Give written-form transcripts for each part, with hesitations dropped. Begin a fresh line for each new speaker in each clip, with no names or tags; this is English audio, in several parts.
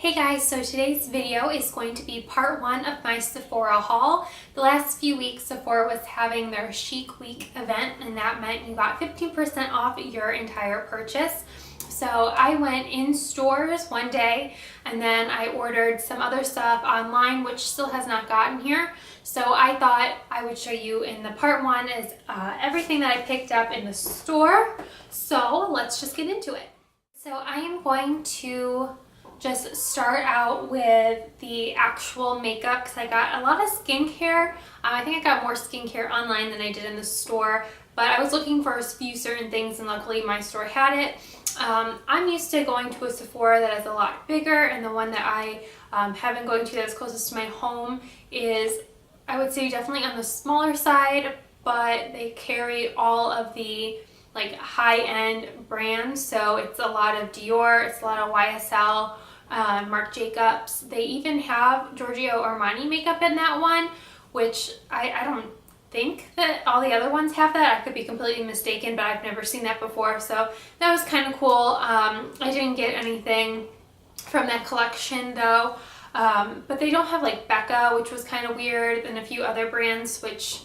Hey guys, so today's video is going to be part one of my Sephora haul. The last few weeks Sephora was having their Chic Week event, and that meant you got 15% off your entire purchase. So I went in stores one day and then I ordered some other stuff online which still has not gotten here. So I thought I would show you in the part one is everything that I picked up in the store. So let's just get into it. So I am going to just start out with the actual makeup because I got a lot of skincare. I think I got more skincare online than I did in the store, but I was looking for a few certain things and luckily my store had it. I'm used to going to a Sephora that is a lot bigger, and the one that I have been going to that is closest to my home is, I would say, definitely on the smaller side, but they carry all of the like high-end brands. So it's a lot of Dior, it's a lot of YSL, Marc Jacobs. They even have Giorgio Armani makeup in that one, which I don't think that all the other ones have that. I could be completely mistaken, but I've never seen that before, so that was kind of cool. I didn't get anything from that collection though, but they don't have like Becca, which was kind of weird, and a few other brands, which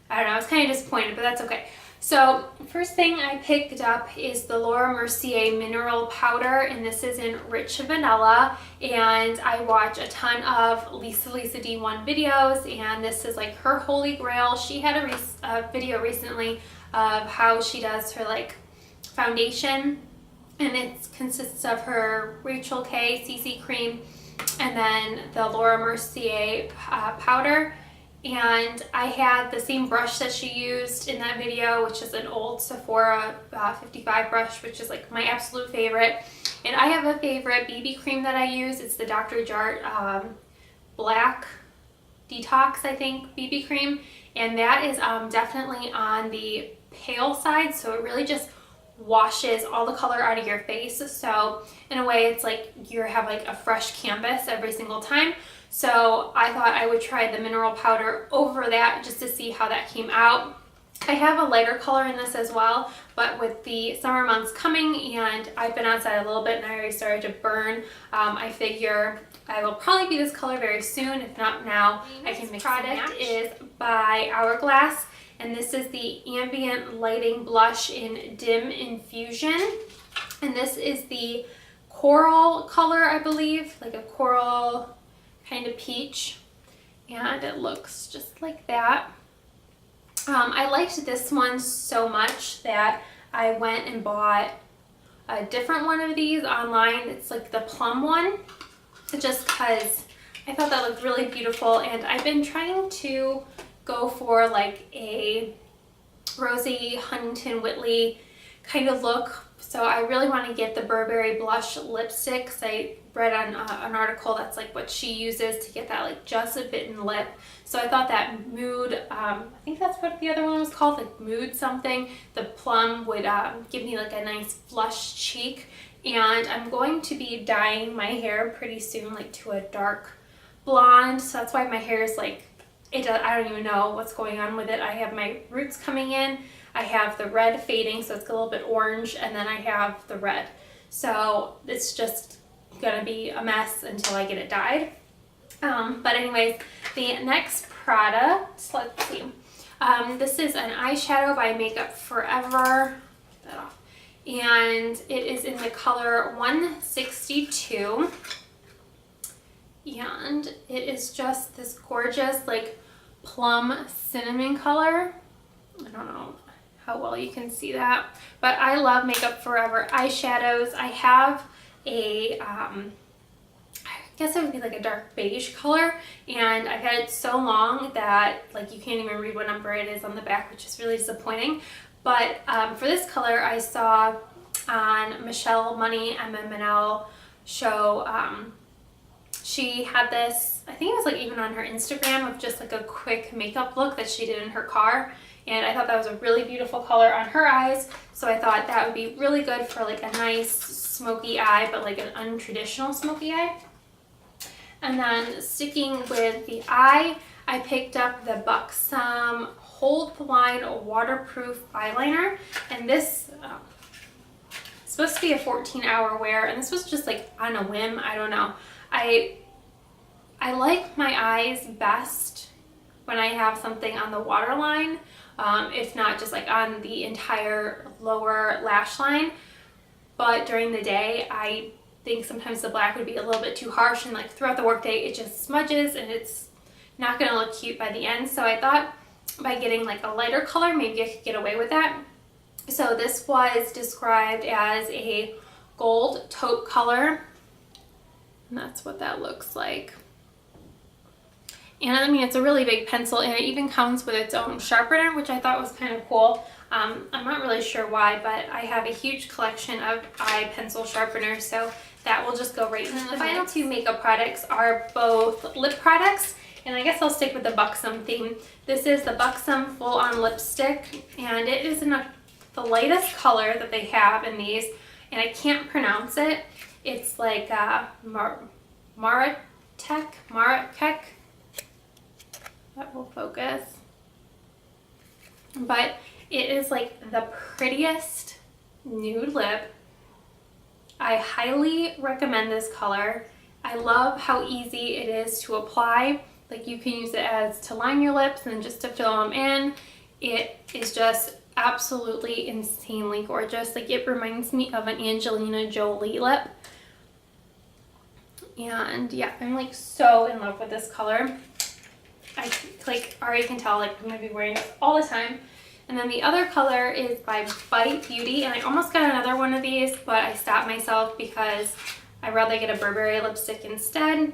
I don't know, I was kind of disappointed, but that's okay. So first thing I picked up is the Laura Mercier Mineral Powder, and this is in Rich Vanilla, and I watch a ton of Lisa D1 videos, and this is like her holy grail. She had a video recently of how she does her like foundation, and it consists of her Rachel K CC cream and then the Laura Mercier powder. And I had the same brush that she used in that video, which is an old Sephora 55 brush, which is like my absolute favorite. And I have a favorite BB cream that I use. It's the Dr. Jart Black Detox, I think, BB cream. And that is definitely on the pale side, so it really just washes all the color out of your face. So in a way, it's like you have like a fresh canvas every single time. So I thought I would try the mineral powder over that just to see how that came out. I have a lighter color in this as well, but with the summer months coming and I've been outside a little bit and I already started to burn, I figure I will probably be this color very soon. If not now, I can mix and match. This product is by Hourglass, and this is the Ambient Lighting Blush in Dim Infusion. And this is the coral color, I believe, like a coral kind of peach, and it looks just like that. I liked this one so much that I went and bought a different one of these online. It's like the plum one, just because I thought that looked really beautiful, and I've been trying to go for like a rosy Huntington Whiteley kind of look. So I really want to get the Burberry blush lipstick because I read on an article that's like what she uses to get that like just a bitten lip. So I thought that Mood, I think that's what the other one was called, like Mood something, the plum would give me like a nice flush cheek. And I'm going to be dyeing my hair pretty soon, like to a dark blonde. So that's why my hair is like, I don't even know what's going on with it. I have my roots coming in. I have the red fading, so it's a little bit orange, and then I have the red. So it's just gonna be a mess until I get it dyed. But anyways, the next product, let's see. This is an eyeshadow by Makeup Forever. Get that off. And it is in the color 162. And it is just this gorgeous like plum cinnamon color. I don't know how well you can see that, but I love Makeup Forever eyeshadows. I have a I guess it would be like a dark beige color, and I've had it so long that like you can't even read what number it is on the back, which is really disappointing. But for this color, I saw on Michelle Money MMNL show, she had this, I think it was like even on her Instagram, of just like a quick makeup look that she did in her car. And I thought that was a really beautiful color on her eyes. So I thought that would be really good for like a nice smoky eye, but like an untraditional smoky eye. And then sticking with the eye, I picked up the Buxom Hold the Line Waterproof Eyeliner. And this supposed to be a 14-hour wear, and this was just like on a whim. I don't know. I like my eyes best when I have something on the waterline, if not just like on the entire lower lash line. But during the day, I think sometimes the black would be a little bit too harsh, and like throughout the workday it just smudges and it's not going to look cute by the end. So I thought by getting like a lighter color, maybe I could get away with that. So this was described as a gold taupe color, and that's what that looks like. And I mean, it's a really big pencil, and it even comes with its own sharpener, which I thought was kind of cool. I'm not really sure why, but I have a huge collection of eye pencil sharpeners, so that will just go right in. The final two makeup products are both lip products, and I guess I'll stick with the Buxom theme. This is the Buxom Full On Lipstick, and it is in the lightest color that they have in these, and I can't pronounce it. It's like Maratec. That will focus. But it is like the prettiest nude lip. I highly recommend this color. I love how easy it is to apply. Like, you can use it as to line your lips and just to fill them in. It is just absolutely insanely gorgeous. Like, it reminds me of an Angelina Jolie lip. And yeah, I'm like so in love with this color. I like already can tell, like, I'm gonna be wearing this all the time. And then the other color is by Bite Beauty, and I almost got another one of these, but I stopped myself because I'd rather get a Burberry lipstick instead.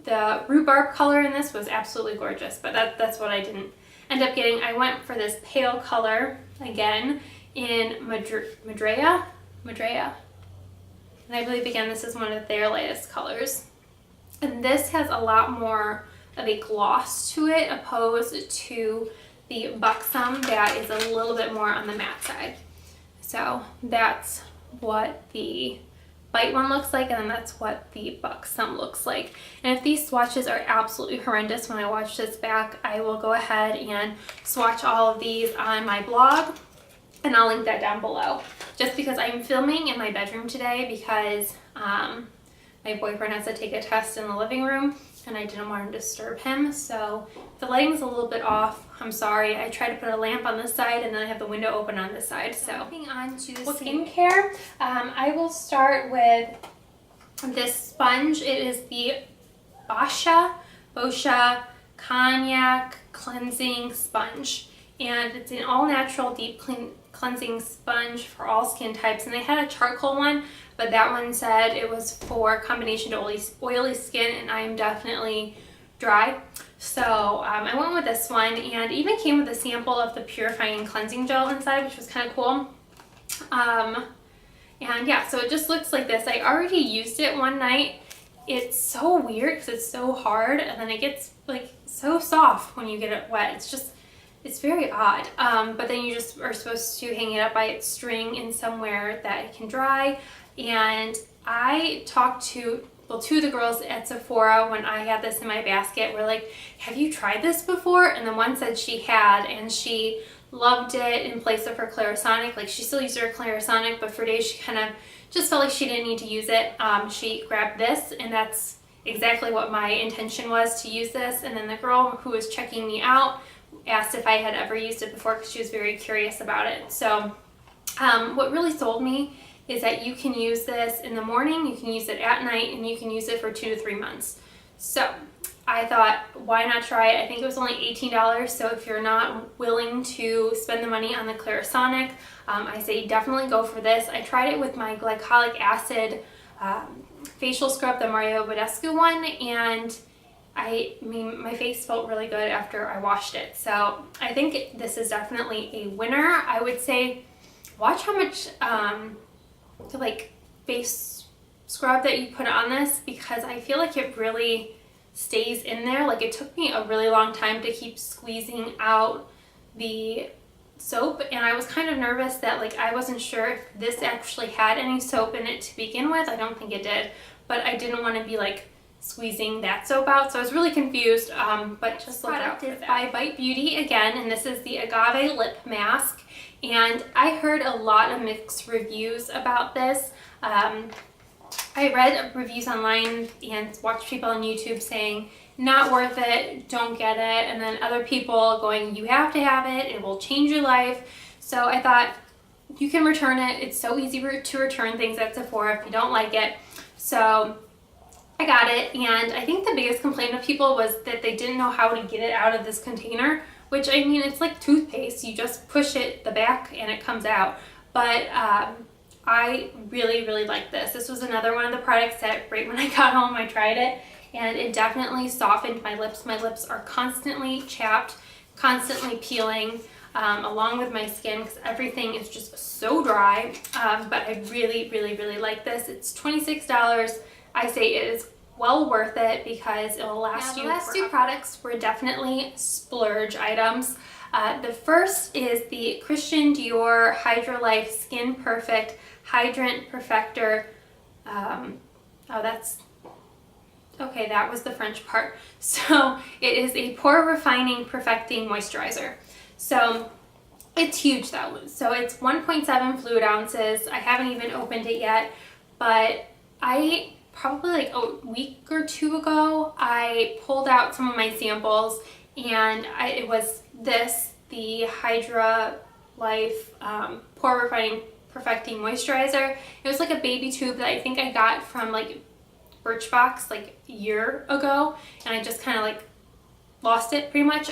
The rhubarb color in this was absolutely gorgeous, but that's what I didn't end up getting. I went for this pale color again in Madrea. And I believe, again, this is one of their latest colors. And this has a lot more of a gloss to it opposed to the Buxom that is a little bit more on the matte side. So that's what the Bite one looks like, and then that's what the Buxom looks like. And if these swatches are absolutely horrendous when I watch this back, I will go ahead and swatch all of these on my blog, and I'll link that down below. Just because I'm filming in my bedroom today because my boyfriend has to take a test in the living room, and I didn't want to disturb him. So if the lighting's a little bit off, I'm sorry. I tried to put a lamp on this side, and then I have the window open on this side. So moving on to skincare, I will start with this sponge. It is the Boscia Cognac Cleansing Sponge, and it's an all-natural deep cleansing sponge for all skin types. And they had a charcoal one, but that one said it was for combination to oily skin, and I am definitely dry. So I went with this one, and it even came with a sample of the purifying cleansing gel inside, which was kind of cool. And yeah, so it just looks like this. I already used it one night. It's so weird because it's so hard, and then it gets like so soft when you get it wet. It's very odd. But then you just are supposed to hang it up by its string in somewhere that it can dry. And I talked to, well, two of the girls at Sephora when I had this in my basket were like, have you tried this before? And the one said she had, and she loved it in place of her Clarisonic. Like, she still used her Clarisonic, but for days she kind of just felt like she didn't need to use it. She grabbed this, and that's exactly what my intention was, to use this. And then the girl who was checking me out asked if I had ever used it before because she was very curious about it. So what really sold me is that you can use this in the morning, you can use it at night, and you can use it for 2 to 3 months. So I thought, why not try it? I think it was only $18, so if you're not willing to spend the money on the Clarisonic, I say definitely go for this. I tried it with my glycolic acid facial scrub, the Mario Badescu one, and I mean, my face felt really good after I washed it. So I think this is definitely a winner. I would say watch how much like face scrub that you put on this, because I feel like it really stays in there. Like, it took me a really long time to keep squeezing out the soap, and I was kind of nervous that, like, I wasn't sure if this actually had any soap in it to begin with. I don't think it did, but I didn't want to be like squeezing that soap out, so I was really confused. But just look out for that. This by Bite Beauty again, and this is the Agave Lip Mask, and I heard a lot of mixed reviews about this. I read reviews online and watched people on YouTube saying, not worth it, don't get it, and then other people going, you have to have it, it will change your life. So I thought, you can return it. It's so easy to return things at Sephora if you don't like it. So I got it, and I think the biggest complaint of people was that they didn't know how to get it out of this container, which, I mean, it's like toothpaste. You just push it the back and it comes out. But I really, really like this. This was another one of the products that right when I got home I tried it, and it definitely softened my lips. My lips are constantly chapped, constantly peeling, along with my skin, because everything is just so dry. But I really, really, really like this. It's $26. I say it is well worth it because it will last you. The last two products were definitely splurge items. The first is the Christian Dior Hydra Life Skin Perfect Hydrant Perfector. Okay, that was the French part. So it is a pore refining perfecting moisturizer. So it's huge though. So it's 1.7 fluid ounces. I haven't even opened it yet, but I probably like a week or two ago, I pulled out some of my samples, and it was the Hydra Life Pore Refining Perfecting Moisturizer. It was like a baby tube that I think I got from like Birchbox like a year ago, and I just kind of like lost it pretty much.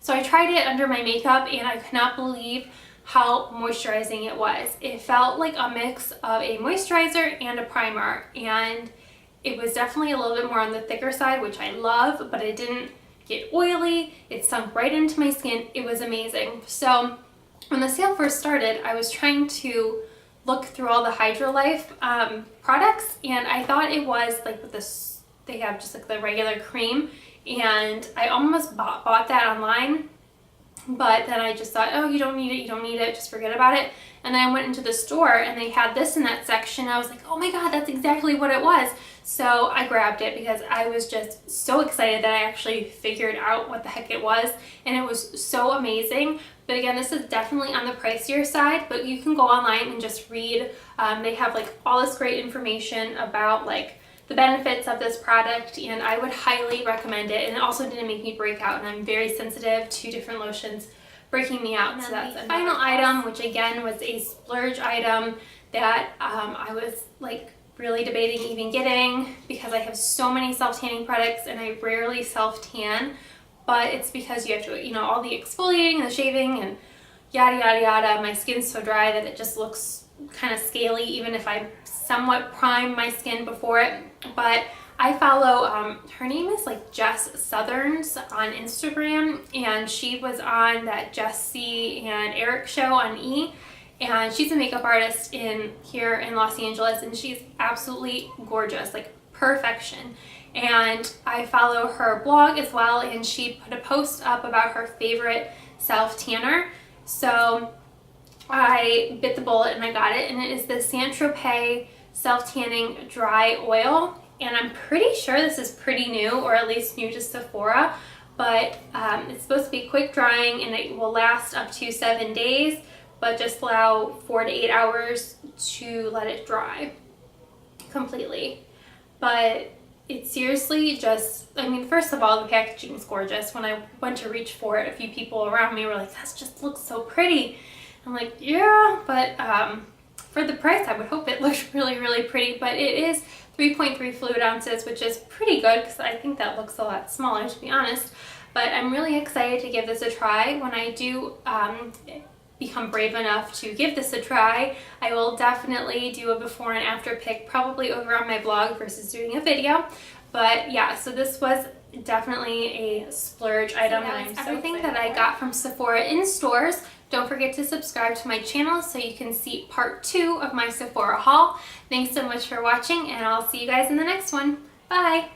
So I tried it under my makeup, and I could not believe how moisturizing it was. It felt like a mix of a moisturizer and a primer, and it was definitely a little bit more on the thicker side, which I love, but it didn't get oily. It sunk right into my skin. It was amazing. So when the sale first started, I was trying to look through all the Hydra Life products, and I thought it was like with this, they have just like the regular cream, and I almost bought that online, but then I just thought, oh, you don't need it, just forget about it. And then I went into the store and they had this in that section. I was like, oh my god, that's exactly what it was. So I grabbed it because I was just so excited that I actually figured out what the heck it was, and it was so amazing. But again, this is definitely on the pricier side, but you can go online and just read. They have like all this great information about like the benefits of this product, and I would highly recommend it. And it also didn't make me break out, and I'm very sensitive to different lotions breaking me out. So that's the final item, which again was a splurge item that I was like really debating even getting, because I have so many self-tanning products and I rarely self-tan, but it's because you have to, you know, all the exfoliating and the shaving and yada yada yada. My skin's so dry that it just looks kind of scaly even if I somewhat prime my skin before it. But I follow, her name is like Jess Southerns on Instagram, and she was on that Jessie and Eric show on E, and she's a makeup artist here in Los Angeles, and she's absolutely gorgeous, like perfection. And I follow her blog as well, and she put a post up about her favorite self-tanner. So I bit the bullet and I got it, and it is the Saint-Tropez self-tanning dry oil, and I'm pretty sure this is pretty new, or at least new to Sephora, but it's supposed to be quick drying and it will last up to 7 days, but just allow 4 to 8 hours to let it dry completely. But it's seriously just, I mean, first of all, the packaging is gorgeous. When I went to reach for it, a few people around me were like, that just looks so pretty. I'm like, yeah, but for the price, I would hope it looks really, really pretty. But it is 3.3 fluid ounces, which is pretty good because I think that looks a lot smaller, to be honest. But I'm really excited to give this a try. When I do become brave enough to give this a try, I will definitely do a before and after pic, probably over on my blog versus doing a video. But yeah, so this was definitely a splurge item. So that's everything that I got from Sephora in stores. Don't forget to subscribe to my channel so you can see part 2 of my Sephora haul. Thanks so much for watching, and I'll see you guys in the next one. Bye!